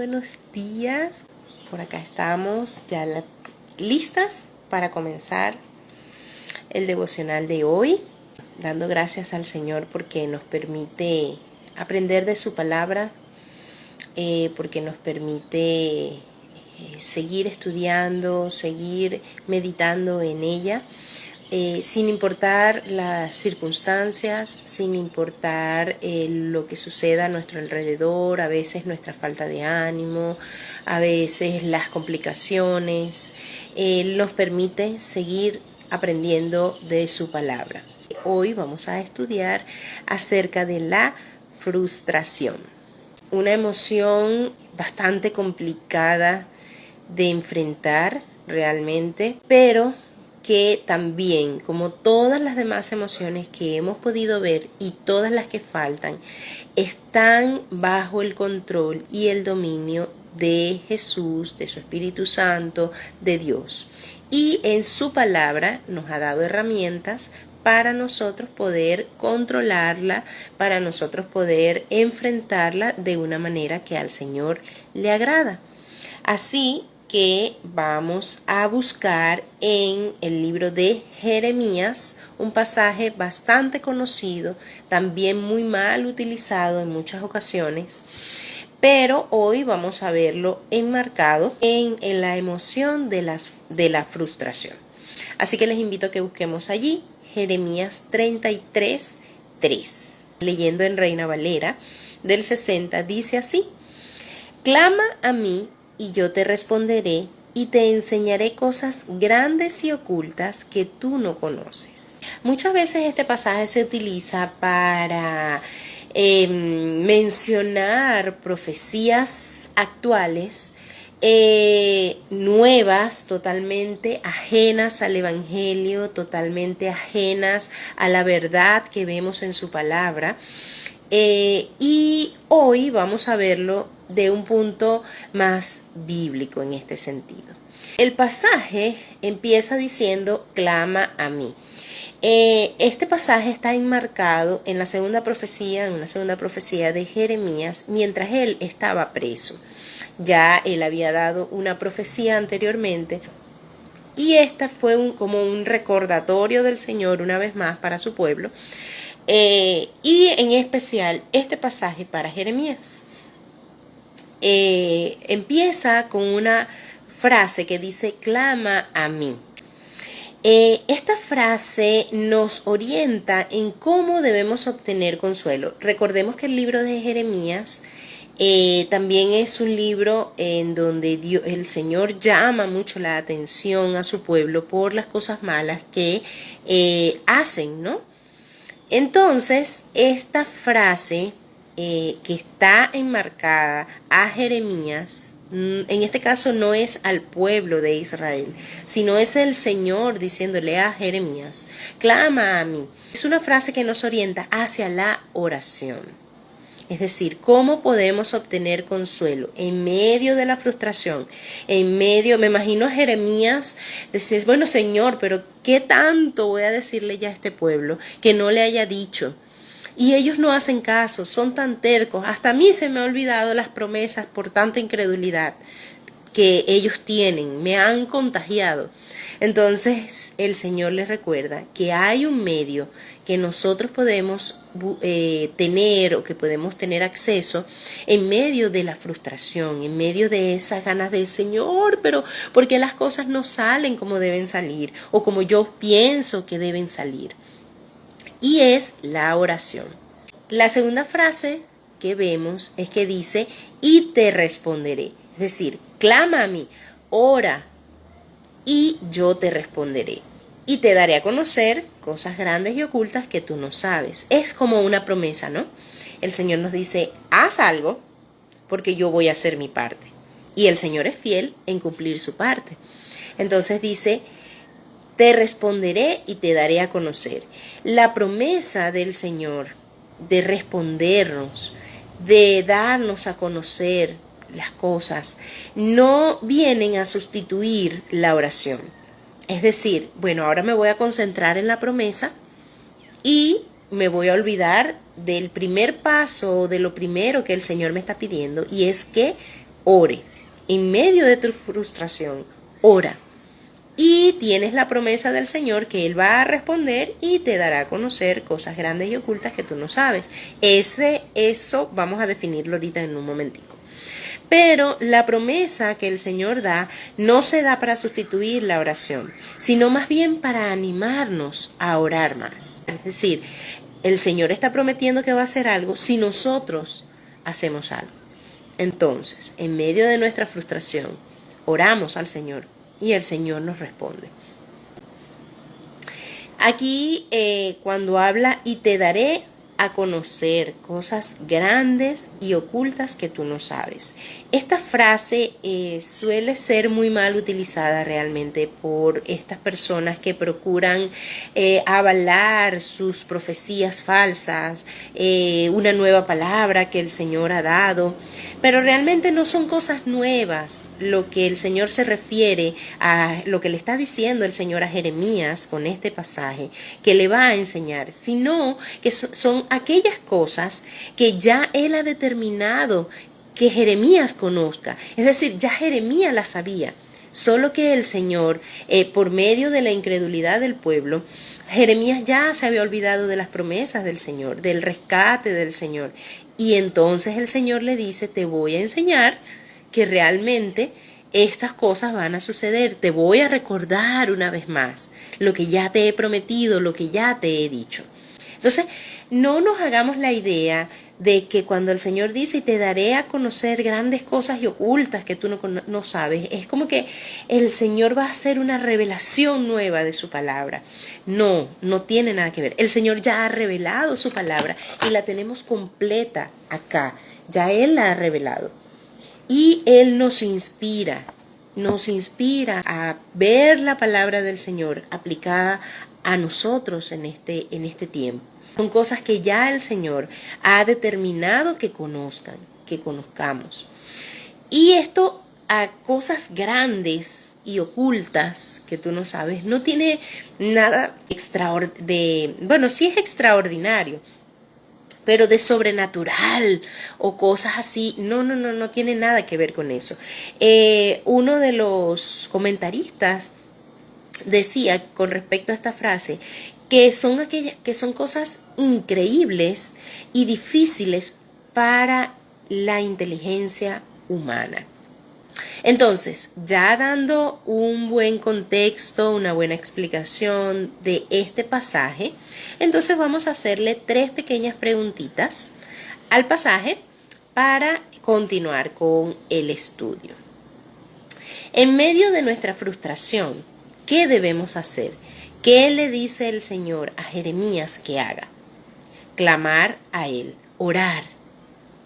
buenos días. Por acá estamos ya listas para comenzar el devocional de hoy, dando gracias al Señor porque nos permite aprender de su palabra, porque nos permite seguir estudiando, seguir meditando en ella. Sin importar las circunstancias, sin importar lo que suceda a nuestro alrededor, a veces nuestra falta de ánimo, a veces las complicaciones, Él nos permite seguir aprendiendo de su palabra. Hoy vamos a estudiar acerca de la frustración, una emoción bastante complicada de enfrentar realmente, pero que también, como todas las demás emociones que hemos podido ver y todas las que faltan, están bajo el control y el dominio de Jesús, de su Espíritu Santo, de Dios. Y en su palabra nos ha dado herramientas para nosotros poder controlarla, para nosotros poder enfrentarla de una manera que al Señor le agrada. Así que vamos a buscar en el libro de Jeremías un pasaje bastante conocido, también muy mal utilizado en muchas ocasiones, pero hoy vamos a verlo enmarcado en la emoción de la frustración. Así que les invito a que busquemos allí Jeremías 33:3. Leyendo en Reina Valera del 60 dice así: clama a mí y yo te responderé y te enseñaré cosas grandes y ocultas que tú no conoces. Muchas veces este pasaje se utiliza para mencionar profecías actuales, nuevas, totalmente ajenas al Evangelio, totalmente ajenas a la verdad que vemos en su palabra. Y hoy vamos a verlo de un punto más bíblico en este sentido. El pasaje empieza diciendo: clama a mí. Este pasaje está enmarcado en la segunda profecía de Jeremías, mientras él estaba preso. Ya él había dado una profecía anteriormente, y esta fue como un recordatorio del Señor una vez más para su pueblo. Y en especial este pasaje para Jeremías empieza con una frase que dice: clama a mí. Esta frase nos orienta en cómo debemos obtener consuelo. Recordemos que el libro de Jeremías también es un libro en donde el Señor llama mucho la atención a su pueblo por las cosas malas que hacen, ¿no? Entonces, esta frase que está enmarcada a Jeremías, en este caso no es al pueblo de Israel, sino es el Señor diciéndole a Jeremías: clama a mí. Es una frase que nos orienta hacia la oración. Es decir, ¿cómo podemos obtener consuelo en medio de la frustración? Me imagino a Jeremías decir: bueno, Señor, pero ¿qué tanto voy a decirle ya a este pueblo que no le haya dicho? Y ellos no hacen caso, son tan tercos. Hasta a mí se me han olvidado las promesas por tanta incredulidad que ellos tienen, me han contagiado. Entonces el Señor les recuerda que hay un medio que nosotros podemos tener, o que podemos tener acceso en medio de la frustración, en medio de esas ganas de: Señor, pero ¿por qué las cosas no salen como deben salir o como yo pienso que deben salir? Y es la oración. La segunda frase que vemos es que dice: y te responderé. Es decir, clama a mí, ora, y yo te responderé. Y te daré a conocer cosas grandes y ocultas que tú no sabes. Es como una promesa, ¿no? El Señor nos dice: haz algo porque yo voy a hacer mi parte. Y el Señor es fiel en cumplir su parte. Entonces dice: te responderé y te daré a conocer. La promesa del Señor de respondernos, de darnos a conocer las cosas, no vienen a sustituir la oración. Es decir, bueno, ahora me voy a concentrar en la promesa y me voy a olvidar del primer paso, de lo primero que el Señor me está pidiendo, y es que ore. En medio de tu frustración, ora. Y tienes la promesa del Señor que Él va a responder y te dará a conocer cosas grandes y ocultas que tú no sabes. Eso vamos a definirlo ahorita en un momentico. Pero la promesa que el Señor da no se da para sustituir la oración, sino más bien para animarnos a orar más. Es decir, el Señor está prometiendo que va a hacer algo si nosotros hacemos algo. Entonces, en medio de nuestra frustración, oramos al Señor y el Señor nos responde. Aquí cuando habla y te daré a conocer cosas grandes y ocultas que tú no sabes. Esta frase suele ser muy mal utilizada realmente por estas personas que procuran avalar sus profecías falsas, una nueva palabra que el Señor ha dado, pero realmente no son cosas nuevas lo que el Señor se refiere a lo que le está diciendo el Señor a Jeremías con este pasaje que le va a enseñar, sino que son aquellas cosas que ya Él ha determinado que Jeremías conozca. Es decir, ya Jeremías las sabía, solo que el Señor, por medio de la incredulidad del pueblo, Jeremías ya se había olvidado de las promesas del Señor, del rescate del Señor. Y entonces el Señor le dice, te voy a enseñar que realmente estas cosas van a suceder. Te voy a recordar una vez más lo que ya te he prometido, lo que ya te he dicho. Entonces, no nos hagamos la idea de que cuando el Señor dice, y te daré a conocer grandes cosas y ocultas que tú no sabes, es como que el Señor va a hacer una revelación nueva de su palabra. No tiene nada que ver. El Señor ya ha revelado su palabra y la tenemos completa acá. Ya Él la ha revelado. Y Él nos inspira a ver la palabra del Señor aplicada a nosotros en este tiempo. Son cosas que ya el Señor ha determinado que conozcamos. Y esto a cosas grandes y ocultas que tú no sabes, no tiene nada bueno, sí es extraordinario, pero de sobrenatural o cosas así, no tiene nada que ver con eso. Uno de los comentaristas decía con respecto a esta frase que son cosas increíbles y difíciles para la inteligencia humana. Entonces, ya dando un buen contexto, una buena explicación de este pasaje, entonces vamos a hacerle 3 pequeñas preguntitas al pasaje para continuar con el estudio. En medio de nuestra frustración, ¿qué debemos hacer? ¿Qué le dice el Señor a Jeremías que haga? Clamar a Él, orar,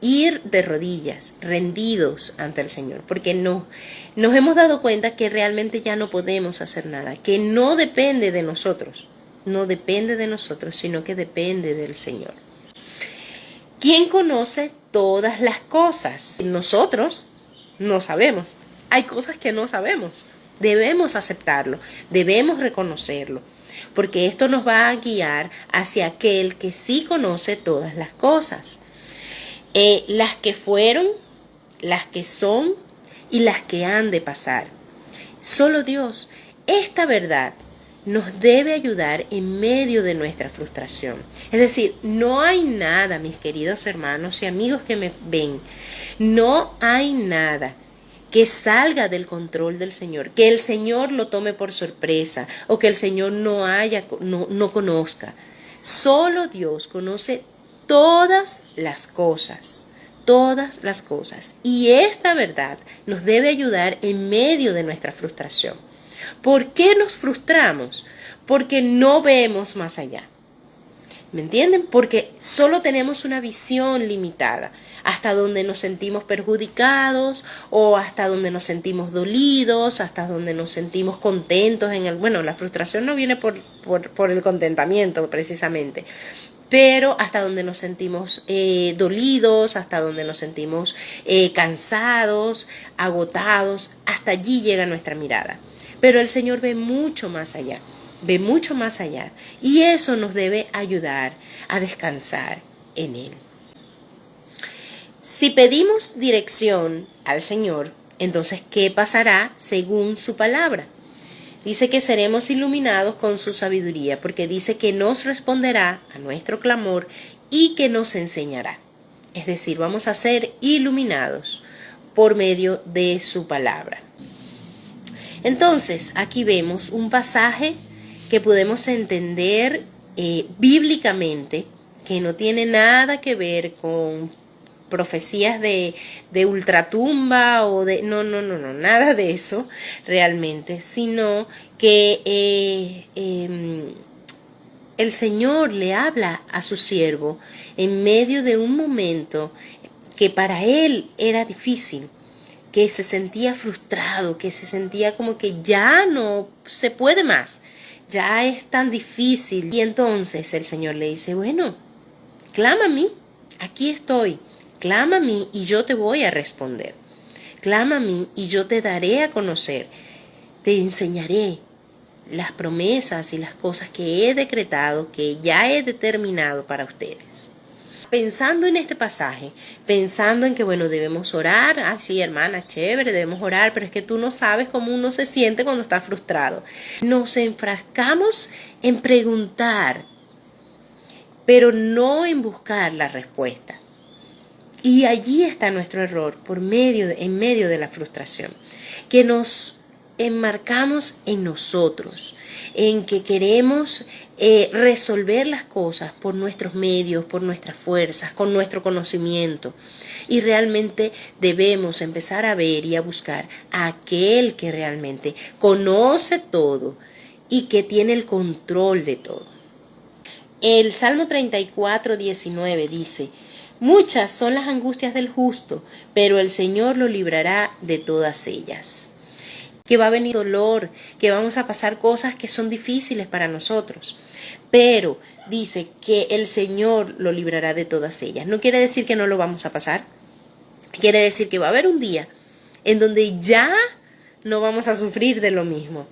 ir de rodillas, rendidos ante el Señor, porque nos hemos dado cuenta que realmente ya no podemos hacer nada, que no depende de nosotros, sino que depende del Señor. ¿Quién conoce todas las cosas? Nosotros no sabemos. Hay cosas que no sabemos. Debemos aceptarlo, debemos reconocerlo, porque esto nos va a guiar hacia aquel que sí conoce todas las cosas. Las que fueron, las que son y las que han de pasar. Solo Dios. Esta verdad nos debe ayudar en medio de nuestra frustración. Es decir, no hay nada, mis queridos hermanos y amigos que me ven, no hay nada que salga del control del Señor, que el Señor lo tome por sorpresa o que el Señor no conozca. Solo Dios conoce todas las cosas. Y esta verdad nos debe ayudar en medio de nuestra frustración. ¿Por qué nos frustramos? Porque no vemos más allá. ¿Me entienden? Porque solo tenemos una visión limitada, hasta donde nos sentimos perjudicados o hasta donde nos sentimos dolidos, hasta donde nos sentimos contentos. Bueno, la frustración no viene por el contentamiento precisamente, pero hasta donde nos sentimos dolidos, hasta donde nos sentimos cansados, agotados, hasta allí llega nuestra mirada. Pero el Señor ve mucho más allá. Y eso nos debe ayudar a descansar en Él. Si pedimos dirección al Señor, entonces, ¿qué pasará según su palabra? Dice que seremos iluminados con su sabiduría, porque dice que nos responderá a nuestro clamor y que nos enseñará. Es decir, vamos a ser iluminados por medio de su palabra. Entonces, aquí vemos un pasaje que podemos entender bíblicamente, que no tiene nada que ver con profecías de ultratumba o de... No, nada de eso realmente, sino que el Señor le habla a su siervo en medio de un momento que para él era difícil, que se sentía frustrado, que se sentía como que ya no se puede más, ya es tan difícil. Y entonces el Señor le dice, bueno, clama a mí, aquí estoy, clama a mí y yo te voy a responder. Clama a mí y yo te daré a conocer, te enseñaré las promesas y las cosas que he decretado, que ya he determinado para ustedes. Pensando en este pasaje, pensando en que, bueno, debemos orar, sí, hermana, chévere, debemos orar, pero es que tú no sabes cómo uno se siente cuando está frustrado. Nos enfrascamos en preguntar, pero no en buscar la respuesta. Y allí está nuestro error, en medio de la frustración, que nos enmarcamos en nosotros, en que queremos resolver las cosas por nuestros medios, por nuestras fuerzas, con nuestro conocimiento. Y realmente debemos empezar a ver y a buscar a aquel que realmente conoce todo y que tiene el control de todo. El Salmo 34, 19 dice: muchas son las angustias del justo, pero el Señor lo librará de todas ellas. Que va a venir dolor, que vamos a pasar cosas que son difíciles para nosotros, pero dice que el Señor lo librará de todas ellas. No quiere decir que no lo vamos a pasar, quiere decir que va a haber un día en donde ya no vamos a sufrir de lo mismo.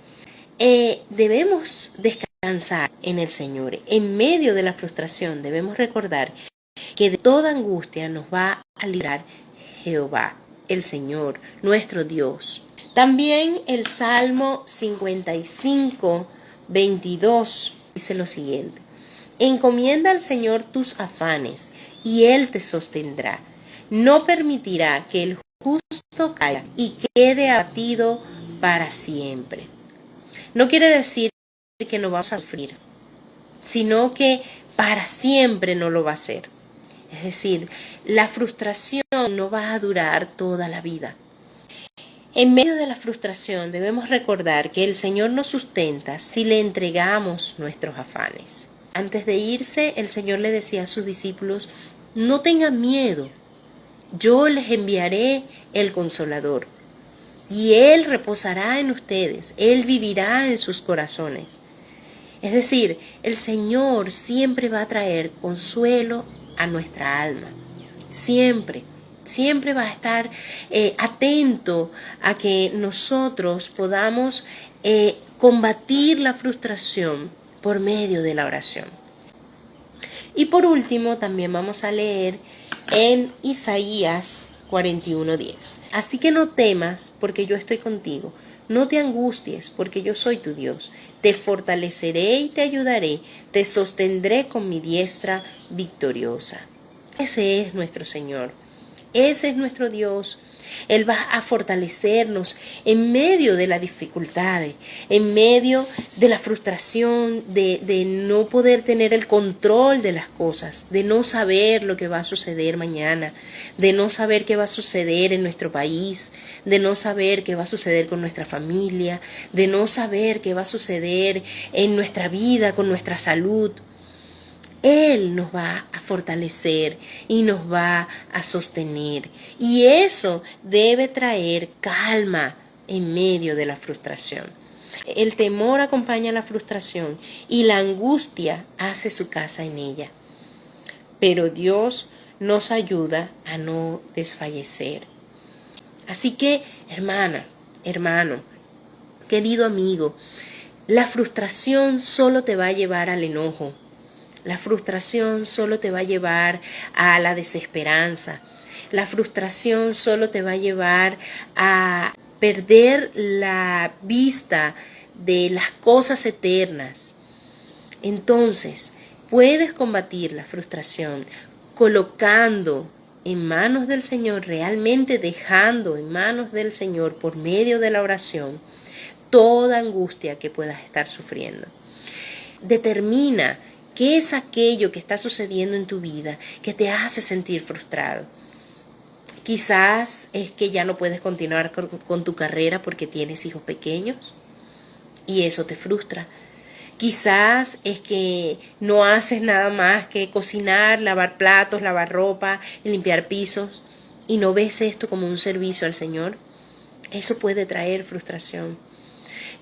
Debemos descansar en el Señor. En medio de la frustración debemos recordar que de toda angustia nos va a librar Jehová, el Señor, nuestro Dios. También el Salmo 55, 22 dice lo siguiente: encomienda al Señor tus afanes y Él te sostendrá. No permitirá que el justo caiga y quede abatido para siempre. No quiere decir que no vamos a sufrir, sino que para siempre no lo va a hacer. Es decir, la frustración no va a durar toda la vida. En medio de la frustración debemos recordar que el Señor nos sustenta si le entregamos nuestros afanes. Antes de irse, el Señor le decía a sus discípulos: no tengan miedo, yo les enviaré el Consolador, y Él reposará en ustedes, Él vivirá en sus corazones. Es decir, el Señor siempre va a traer consuelo a nuestra alma, siempre va a estar atento a que nosotros podamos combatir la frustración por medio de la oración. Y por último, también vamos a leer en Isaías 41:10. Así que no temas, porque yo estoy contigo. No te angusties, porque yo soy tu Dios. Te fortaleceré y te ayudaré. Te sostendré con mi diestra victoriosa. Ese es nuestro Señor. Ese es nuestro Dios. Él va a fortalecernos en medio de las dificultades, en medio de la frustración, de no poder tener el control de las cosas, de no saber lo que va a suceder mañana, de no saber qué va a suceder en nuestro país, de no saber qué va a suceder con nuestra familia, de no saber qué va a suceder en nuestra vida, con nuestra salud. Él nos va a fortalecer y nos va a sostener. Y eso debe traer calma en medio de la frustración. El temor acompaña la frustración y la angustia hace su casa en ella. Pero Dios nos ayuda a no desfallecer. Así que, hermana, hermano, querido amigo, la frustración solo te va a llevar al enojo. La frustración solo te va a llevar a la desesperanza. La frustración solo te va a llevar a perder la vista de las cosas eternas. Entonces, puedes combatir la frustración colocando en manos del Señor, realmente dejando en manos del Señor por medio de la oración toda angustia que puedas estar sufriendo. Determina qué es aquello que está sucediendo en tu vida que te hace sentir frustrado. Quizás es que ya no puedes continuar con tu carrera porque tienes hijos pequeños y eso te frustra. Quizás es que no haces nada más que cocinar, lavar platos, lavar ropa, limpiar pisos y no ves esto como un servicio al Señor. Eso puede traer frustración.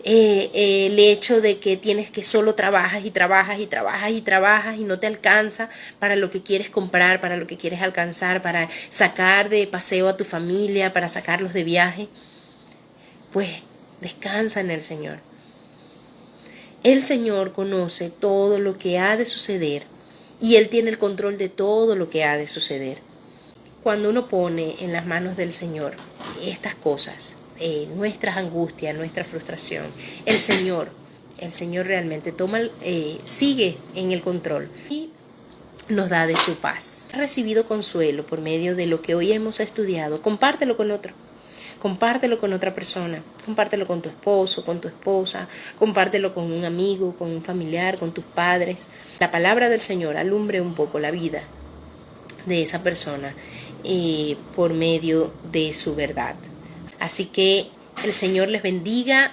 El hecho de que tienes que solo trabajas y trabajas y trabajas y trabajas y no te alcanza para lo que quieres comprar, para lo que quieres alcanzar, para sacar de paseo a tu familia, para sacarlos de viaje, pues descansa en el Señor. El Señor conoce todo lo que ha de suceder y Él tiene el control de todo lo que ha de suceder. Cuando uno pone en las manos del Señor estas cosas, nuestras angustias, nuestra frustración, el Señor realmente sigue en el control y nos da de su paz. Has recibido consuelo por medio de lo que hoy hemos estudiado, compártelo con otro. Compártelo con otra persona, compártelo con tu esposo, con tu esposa, compártelo con un amigo, con un familiar, con tus padres. La palabra del Señor alumbre un poco la vida de esa persona por medio de su verdad. Así que el Señor les bendiga.